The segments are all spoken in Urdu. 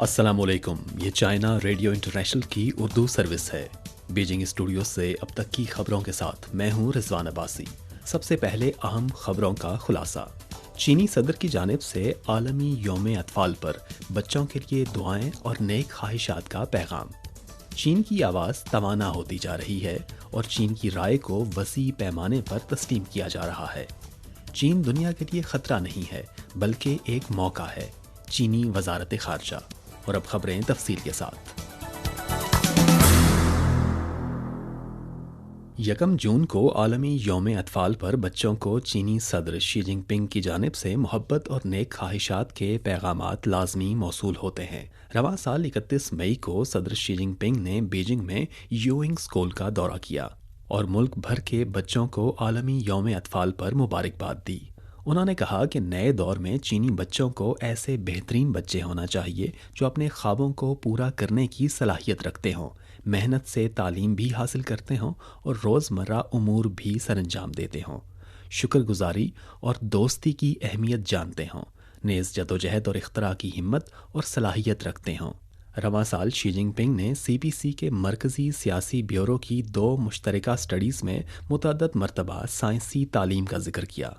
السلام علیکم، یہ چائنا ریڈیو انٹرنیشنل کی اردو سروس ہے۔ بیجنگ اسٹوڈیو سے اب تک کی خبروں کے ساتھ میں ہوں رضوان عباسی۔ سب سے پہلے اہم خبروں کا خلاصہ۔ چینی صدر کی جانب سے عالمی یوم اطفال پر بچوں کے لیے دعائیں اور نیک خواہشات کا پیغام۔ چین کی آواز توانا ہوتی جا رہی ہے اور چین کی رائے کو وسیع پیمانے پر تسلیم کیا جا رہا ہے۔ چین دنیا کے لیے خطرہ نہیں ہے بلکہ ایک موقع ہے، چینی وزارت خارجہ۔ اور اب خبریں تفصیل کے ساتھ۔ 1 جون کو عالمی یوم اطفال پر بچوں کو چینی صدر شی جن پنگ کی جانب سے محبت اور نیک خواہشات کے پیغامات لازمی موصول ہوتے ہیں۔ رواں سال 31 مئی کو صدر شی جن پنگ نے بیجنگ میں یوئنگ اسکول کا دورہ کیا اور ملک بھر کے بچوں کو عالمی یوم اطفال پر مبارکباد دی۔ انہوں نے کہا کہ نئے دور میں چینی بچوں کو ایسے بہترین بچے ہونا چاہیے جو اپنے خوابوں کو پورا کرنے کی صلاحیت رکھتے ہوں، محنت سے تعلیم بھی حاصل کرتے ہوں اور روزمرہ امور بھی سر انجام دیتے ہوں، شکر گزاری اور دوستی کی اہمیت جانتے ہوں، نیز جدوجہد اور اختراع کی ہمت اور صلاحیت رکھتے ہوں۔ رواں سال شی جن پنگ نے سی پی سی کے مرکزی سیاسی بیورو کی 2 مشترکہ سٹڈیز میں متعدد مرتبہ سائنسی تعلیم کا ذکر کیا۔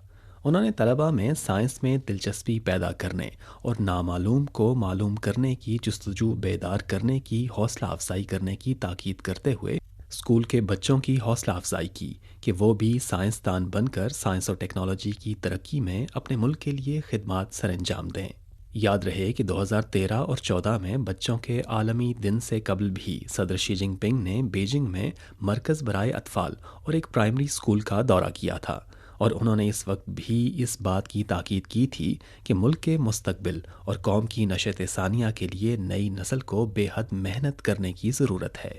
انہوں نے طلباء میں سائنس میں دلچسپی پیدا کرنے اور نامعلوم کو معلوم کرنے کی جستجو بیدار کرنے کی حوصلہ افزائی کرنے کی تاکید کرتے ہوئے اسکول کے بچوں کی حوصلہ افزائی کی کہ وہ بھی سائنسدان بن کر سائنس اور ٹیکنالوجی کی ترقی میں اپنے ملک کے لیے خدمات سر انجام دیں۔ یاد رہے کہ 2013 اور 2014 میں بچوں کے عالمی دن سے قبل بھی صدر شی جن پنگ نے بیجنگ میں مرکز برائے اطفال اور ایک پرائمری اسکول کا دورہ کیا تھا، اور انہوں نے اس وقت بھی اس بات کی تاکید کی تھی کہ ملک کے مستقبل اور قوم کی نشأت ثانیہ کے لیے نئی نسل کو بے حد محنت کرنے کی ضرورت ہے۔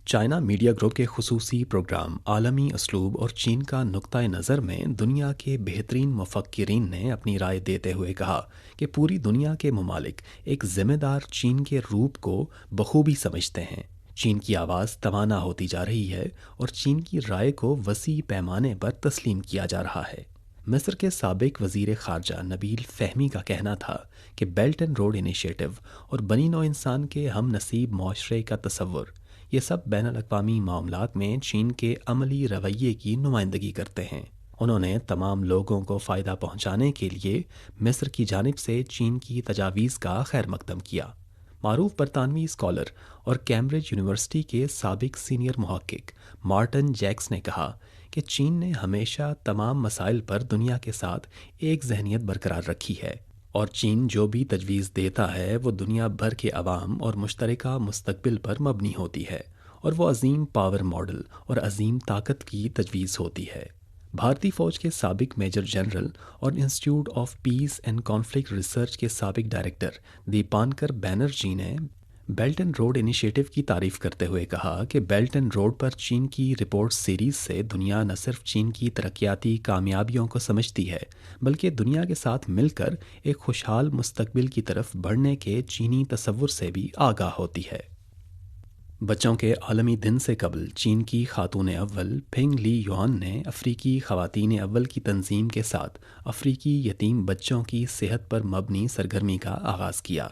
چائنا میڈیا گروپ کے خصوصی پروگرام عالمی اسلوب اور چین کا نقطہ نظر میں دنیا کے بہترین مفکرین نے اپنی رائے دیتے ہوئے کہا کہ پوری دنیا کے ممالک ایک ذمہ دار چین کے روپ کو بخوبی سمجھتے ہیں۔ چین کی آواز توانا ہوتی جا رہی ہے اور چین کی رائے کو وسیع پیمانے پر تسلیم کیا جا رہا ہے۔ مصر کے سابق وزیر خارجہ نبیل فہمی کا کہنا تھا کہ بیلٹ اینڈ روڈ انیشیٹو اور بنی نوع انسان کے ہم نصیب معاشرے کا تصور، یہ سب بین الاقوامی معاملات میں چین کے عملی رویے کی نمائندگی کرتے ہیں۔ انہوں نے تمام لوگوں کو فائدہ پہنچانے کے لیے مصر کی جانب سے چین کی تجاویز کا خیر مقدم کیا۔ معروف برطانوی اسکالر اور کیمبرج یونیورسٹی کے سابق سینئر محقق مارٹن جیکس نے کہا کہ چین نے ہمیشہ تمام مسائل پر دنیا کے ساتھ ایک ذہنیت برقرار رکھی ہے، اور چین جو بھی تجویز دیتا ہے وہ دنیا بھر کے عوام اور مشترکہ مستقبل پر مبنی ہوتی ہے، اور وہ عظیم پاور ماڈل اور عظیم طاقت کی تجویز ہوتی ہے۔ بھارتی فوج کے سابق میجر جنرل اور institute of peace and conflict research کے سابق ڈائریکٹر دیپانکر بینرجی نے بیلٹ اینڈ روڈ انیشیٹو کی تعریف کرتے ہوئے کہا کہ بیلٹ اینڈ روڈ پر چین کی رپورٹ سیریز سے دنیا نہ صرف چین کی ترقیاتی کامیابیوں کو سمجھتی ہے بلکہ دنیا کے ساتھ مل کر ایک خوشحال مستقبل کی طرف بڑھنے کے چینی تصور سے بھی آگاہ ہوتی ہے۔ بچوں کے عالمی دن سے قبل چین کی خاتون اول پھنگ لی یوان نے افریقی خواتین اول کی تنظیم کے ساتھ افریقی یتیم بچوں کی صحت پر مبنی سرگرمی کا آغاز کیا۔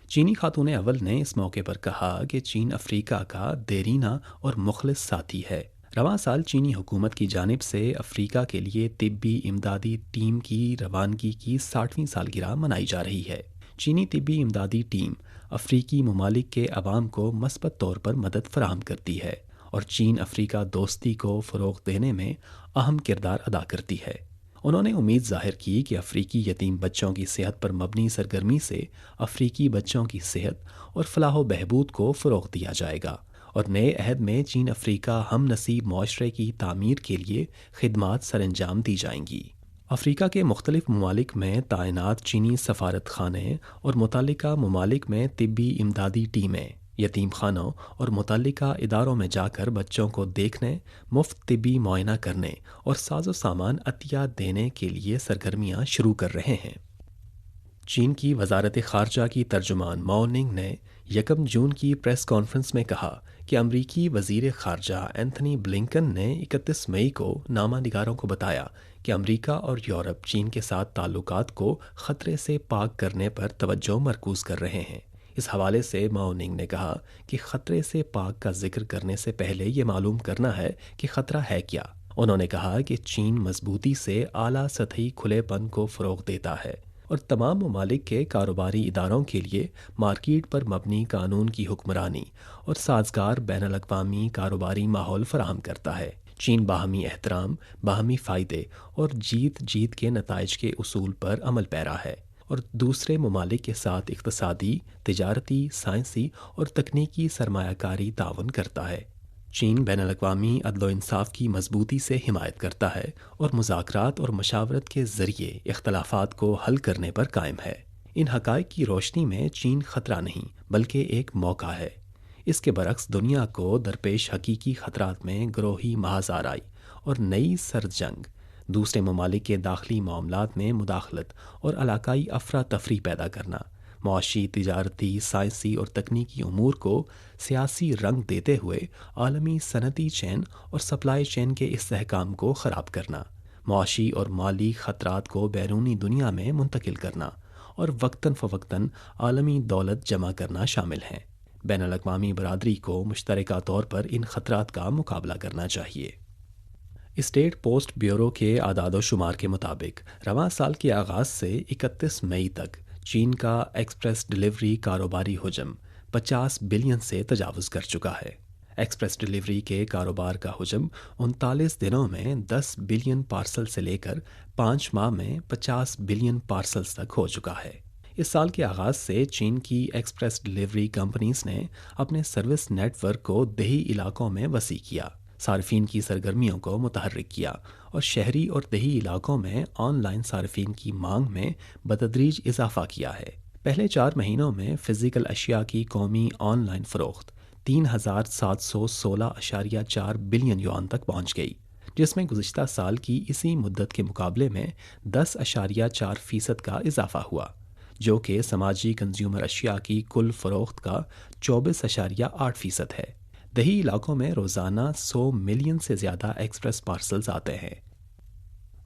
چینی خاتون اول نے اس موقع پر کہا کہ چین افریقہ کا دیرینہ اور مخلص ساتھی ہے۔ رواں سال چینی حکومت کی جانب سے افریقہ کے لیے طبی امدادی ٹیم کی روانگی کی 60ویں سالگرہ منائی جا رہی ہے۔ چینی طبی امدادی ٹیم افریقی ممالک کے عوام کو مثبت طور پر مدد فراہم کرتی ہے اور چین افریقہ دوستی کو فروغ دینے میں اہم کردار ادا کرتی ہے۔ انہوں نے امید ظاہر کی کہ افریقی یتیم بچوں کی صحت پر مبنی سرگرمی سے افریقی بچوں کی صحت اور فلاح و بہبود کو فروغ دیا جائے گا، اور نئے عہد میں چین افریقہ ہم نصیب معاشرے کی تعمیر کے لیے خدمات سر انجام دی جائیں گی۔ افریقہ کے مختلف ممالک میں تعینات چینی سفارت خانے اور متعلقہ ممالک میں طبی امدادی ٹیمیں یتیم خانوں اور متعلقہ اداروں میں جا کر بچوں کو دیکھنے، مفت طبی معائنہ کرنے اور ساز و سامان عطیہ دینے کے لیے سرگرمیاں شروع کر رہے ہیں۔ چین کی وزارت خارجہ کی ترجمان ماؤ ننگ نے 1 جون کی پریس کانفرنس میں کہا کہ امریکی وزیر خارجہ اینتھنی بلنکن نے 31 مئی کو نامہ نگاروں کو بتایا کہ امریکہ اور یورپ چین کے ساتھ تعلقات کو خطرے سے پاک کرنے پر توجہ مرکوز کر رہے ہیں۔ اس حوالے سے ماؤ ننگ نے کہا کہ خطرے سے پاک کا ذکر کرنے سے پہلے یہ معلوم کرنا ہے کہ خطرہ ہے کیا۔ انہوں نے کہا کہ چین مضبوطی سے اعلیٰ سطحی کھلے پن کو فروغ دیتا ہے اور تمام ممالک کے کاروباری اداروں کے لیے مارکیٹ پر مبنی قانون کی حکمرانی اور سازگار بین الاقوامی کاروباری ماحول فراہم کرتا ہے۔ چین باہمی احترام، باہمی فائدے اور جیت جیت کے نتائج کے اصول پر عمل پیرا ہے اور دوسرے ممالک کے ساتھ اقتصادی، تجارتی، سائنسی اور تکنیکی سرمایہ کاری تعاون کرتا ہے۔ چین بین الاقوامی عدل و انصاف کی مضبوطی سے حمایت کرتا ہے اور مذاکرات اور مشاورت کے ذریعے اختلافات کو حل کرنے پر قائم ہے۔ ان حقائق کی روشنی میں چین خطرہ نہیں بلکہ ایک موقع ہے۔ اس کے برعکس دنیا کو درپیش حقیقی خطرات میں گروہی محاذ آرائی اور نئی سرد جنگ، دوسرے ممالک کے داخلی معاملات میں مداخلت اور علاقائی افراتفری پیدا کرنا، معاشی، تجارتی، سائنسی اور تکنیکی امور کو سیاسی رنگ دیتے ہوئے عالمی صنعتی چین اور سپلائی چین کے استحکام کو خراب کرنا، معاشی اور مالی خطرات کو بیرونی دنیا میں منتقل کرنا اور وقتاً فوقتاً عالمی دولت جمع کرنا شامل ہیں۔ بین الاقوامی برادری کو مشترکہ طور پر ان خطرات کا مقابلہ کرنا چاہیے۔ اسٹیٹ پوسٹ بیورو کے اعداد و شمار کے مطابق رواں سال کے آغاز سے 31 مئی تک چین کا ایکسپریس ڈیلیوری کاروباری حجم 50 بلین سے تجاوز کر چکا ہے۔ ایکسپریس ڈیلیوری کے کاروبار کا حجم 39 دنوں میں 10 بلین پارسل سے لے کر 5 ماہ میں 50 بلین پارسلز تک ہو چکا ہے۔ اس سال کے آغاز سے چین کی ایکسپریس ڈیلیوری کمپنیز نے اپنے سروس نیٹ ورک کو دیہی علاقوں میں وسیع کیا، صارفین کی سرگرمیوں کو متحرک کیا اور شہری اور دیہی علاقوں میں آن لائن صارفین کی مانگ میں بتدریج اضافہ کیا ہے۔ پہلے 4 مہینوں میں فزیکل اشیاء کی قومی آن لائن فروخت 3716.4 بلین یوان تک پہنچ گئی، جس میں گزشتہ سال کی اسی مدت کے مقابلے میں 10.4% کا اضافہ ہوا، جو کہ سماجی کنزیومر اشیاء کی کل فروخت کا 24.8% ہے۔ دیہی علاقوں میں روزانہ 100 ملین سے زیادہ ایکسپریس پارسلز آتے ہیں۔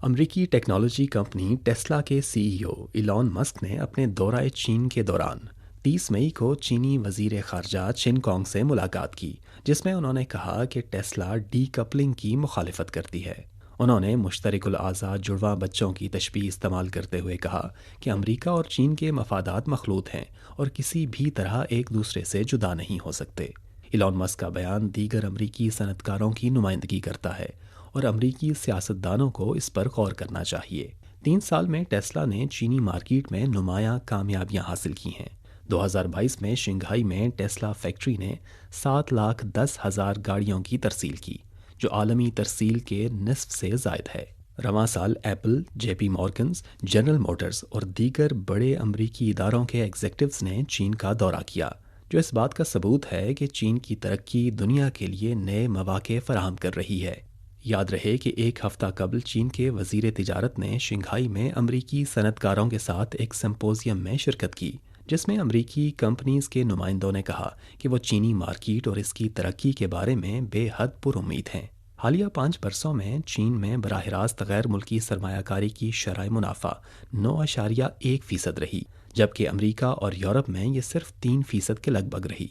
امریکی ٹیکنالوجی کمپنی ٹیسلا کے CEO ایلان مسک نے اپنے دورہ چین کے دوران 30 مئی کو چینی وزیر خارجہ چن کانگ سے ملاقات کی، جس میں انہوں نے کہا کہ ٹیسلا ڈی کپلنگ کی مخالفت کرتی ہے۔ انہوں نے مشترک الاعضاء جڑواں بچوں کی تشبیہ استعمال کرتے ہوئے کہا کہ امریکہ اور چین کے مفادات مخلوط ہیں اور کسی بھی طرح ایک دوسرے سے جدا نہیں ہو سکتے۔ ایلان مسک کا بیان دیگر امریکی صنعت کاروں کی نمائندگی کرتا ہے اور امریکی سیاستدانوں کو اس پر غور کرنا چاہیے۔ 3 سال میں ٹیسلا نے چینی مارکیٹ میں نمایاں کامیابیاں حاصل کی ہیں۔ 2022 میں شنگھائی میں ٹیسلا فیکٹری نے 7,10,000 گاڑیوں کی ترسیل کی، جو عالمی ترسیل کے نصف سے زائد ہے۔ رواں سال ایپل، جے پی مورگنز، جنرل موٹرز اور دیگر بڑے امریکی اداروں کے ایگزیکٹوز نے چین کا دورہ کیا، جو اس بات کا ثبوت ہے کہ چین کی ترقی دنیا کے لیے نئے مواقع فراہم کر رہی ہے۔ یاد رہے کہ 1 ہفتہ قبل چین کے وزیر تجارت نے شنگھائی میں امریکی صنعت کاروں کے ساتھ ایک سمپوزیم میں شرکت کی، جس میں امریکی کمپنیز کے نمائندوں نے کہا کہ وہ چینی مارکیٹ اور اس کی ترقی کے بارے میں بے حد پر امید ہیں۔ حالیہ 5 برسوں میں چین میں براہ راست غیر ملکی سرمایہ کاری کی شرح منافع 9.1% رہی، جبکہ امریکہ اور یورپ میں یہ صرف 3% کے لگ بھگ رہی۔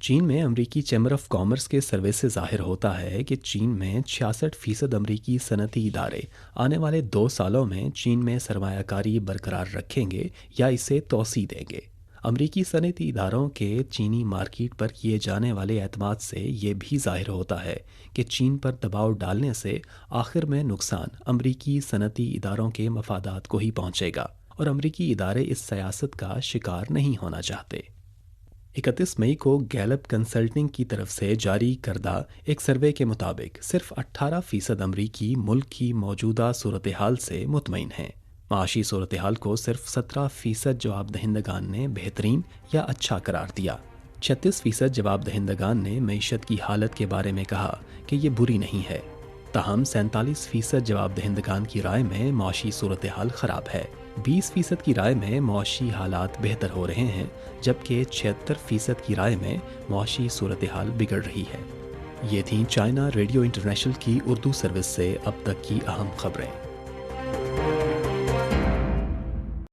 چین میں امریکی چیمبر آف کامرس کے سروے سے ظاہر ہوتا ہے کہ چین میں 66% امریکی صنعتی ادارے آنے والے 2 سالوں میں چین میں سرمایہ کاری برقرار رکھیں گے یا اسے توسیع دیں گے۔ امریکی صنعتی اداروں کے چینی مارکیٹ پر کیے جانے والے اعتماد سے یہ بھی ظاہر ہوتا ہے کہ چین پر دباؤ ڈالنے سے آخر میں نقصان امریکی صنعتی اداروں کے مفادات کو ہی پہنچے گا اور امریکی ادارے اس سیاست کا شکار نہیں ہونا چاہتے۔ 31 مئی کو گیلپ کنسلٹنگ کی طرف سے جاری کردہ ایک سروے کے مطابق صرف 18% امریکی ملک کی موجودہ صورتحال سے مطمئن ہیں۔ معاشی صورتحال کو صرف 17% جواب دہندگان نے بہترین یا اچھا قرار دیا۔ 36% جواب دہندگان نے معیشت کی حالت کے بارے میں کہا کہ یہ بری نہیں ہے۔ تاہم 47% جواب دہندگان کی رائے میں معاشی صورتحال خراب ہے۔ 20% کی رائے میں معاشی حالات بہتر ہو رہے ہیں، جبکہ 76% کی رائے میں معاشی صورتحال بگڑ رہی ہے۔ یہ تھیں چائنا ریڈیو انٹرنیشنل کی اردو سروس سے اب تک کی اہم خبریں۔